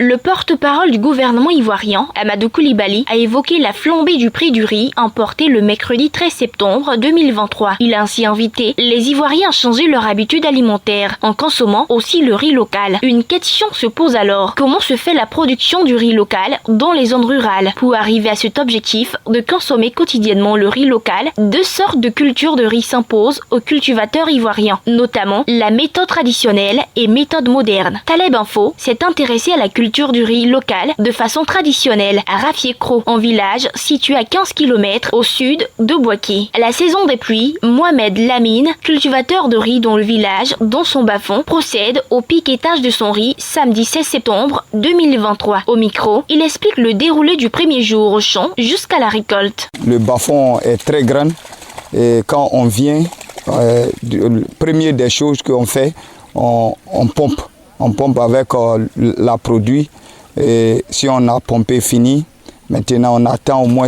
Le porte-parole du gouvernement ivoirien, Amadou Coulibaly, a évoqué la flambée du prix du riz importé le mercredi 13 septembre 2023. Il a ainsi invité les Ivoiriens à changer leur habitude alimentaire en consommant aussi le riz local. Une question se pose alors: comment se fait la production du riz local dans les zones rurales? Pour arriver à cet objectif de consommer quotidiennement le riz local, deux sortes de cultures de riz s'imposent aux cultivateurs ivoiriens, notamment la méthode traditionnelle et méthode moderne. Taleb Info s'est intéressé à la culture du riz local de façon traditionnelle à Rafiekro, un village situé à 15 km au sud de Bouaké. À la saison des pluies, Mohamed Lamine, cultivateur de riz dans le village, dans son bas-fond, procède au piquetage de son riz samedi 16 septembre 2023. Au micro, il explique le déroulé du premier jour au champ jusqu'à la récolte. Le bas-fond est très grand et quand on vient, première des choses qu'on fait, on pompe. On pompe avec la produit. Et si on a pompé fini, maintenant on attend au moins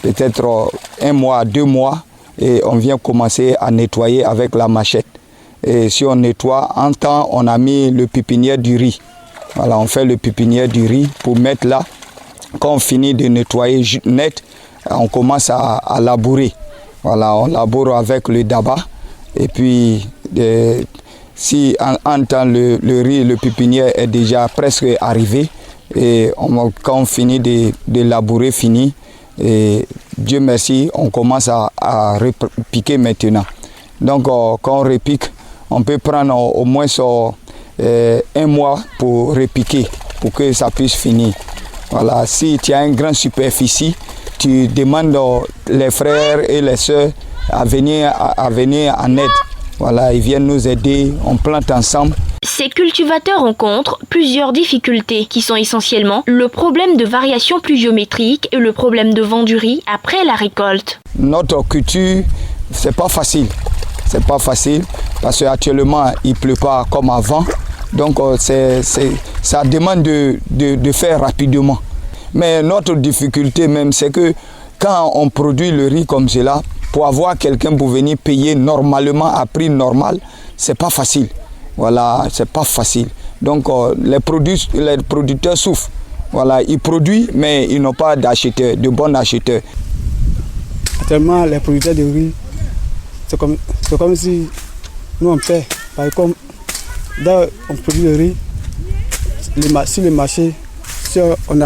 peut-être 1 mois, 2 mois et on vient commencer à nettoyer avec la machette. Et si on nettoie, en temps, on a mis le pépinière du riz. Voilà, on fait le pépinière du riz pour mettre là. Quand on finit de nettoyer net, on commence à labourer. Voilà, on laboure avec le daba. Et puis, si en temps le riz, le pépinière est déjà presque arrivé, et quand on finit de labourer, et Dieu merci, on commence à repiquer maintenant. Donc, quand on repique, on peut prendre au moins 1 mois pour repiquer, pour que ça puisse finir. Voilà, si tu as une grande superficie, tu demandes les frères et les sœurs à venir en aide. Voilà, ils viennent nous aider, on plante ensemble. Ces cultivateurs rencontrent plusieurs difficultés qui sont essentiellement le problème de variation pluviométrique et le problème de vent du riz après la récolte. Notre culture, c'est pas facile. C'est pas facile parce qu'actuellement, il pleut pas comme avant. Donc, ça demande de faire rapidement. Mais notre difficulté même, c'est que quand on produit le riz comme cela, pour avoir quelqu'un pour venir payer normalement à prix normal, c'est pas facile. Voilà, c'est pas facile. Donc les producteurs souffrent. Voilà, ils produisent, mais ils n'ont pas d'acheteurs, de bons acheteurs. Actuellement, les producteurs de riz, c'est comme si nous on paie. Par exemple, on produit le riz, sur le marché, si on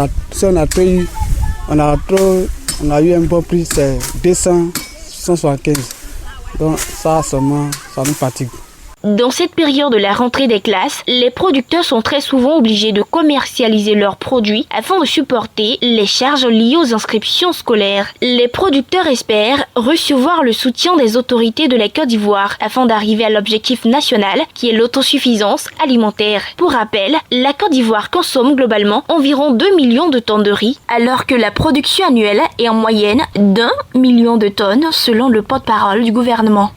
a eu un bon prix, c'est 275. Donc ça seulement, ça nous fatigue. Dans cette période de la rentrée des classes, les producteurs sont très souvent obligés de commercialiser leurs produits afin de supporter les charges liées aux inscriptions scolaires. Les producteurs espèrent recevoir le soutien des autorités de la Côte d'Ivoire afin d'arriver à l'objectif national qui est l'autosuffisance alimentaire. Pour rappel, la Côte d'Ivoire consomme globalement environ 2 millions de tonnes de riz, alors que la production annuelle est en moyenne d'1 million de tonnes selon le porte-parole du gouvernement.